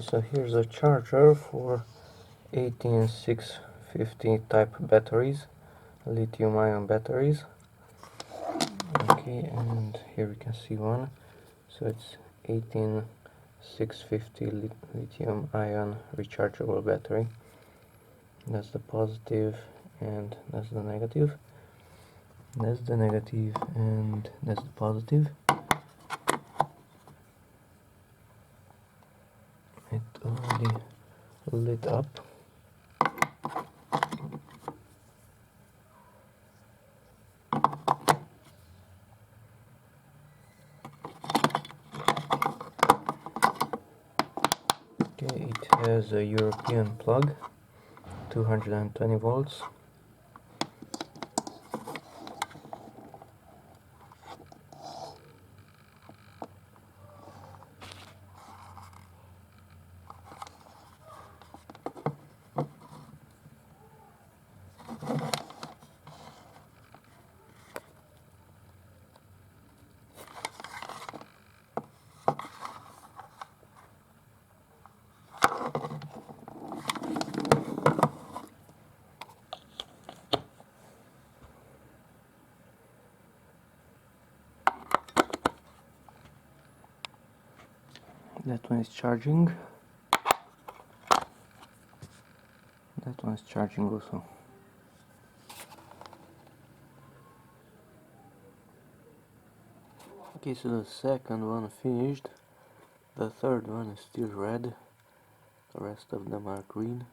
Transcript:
So here's a charger for 18650 type batteries, lithium-ion batteries. Okay, and here we can see one. So it's 18650 lithium-ion rechargeable battery. That's the positive and that's the negative. That's the negative and that's the positive. It already lit up. Okay, it has a European plug, 220 volts. That one is charging. That one is charging also. Okay, so the second one finished. The third one is still red. The rest of them are green.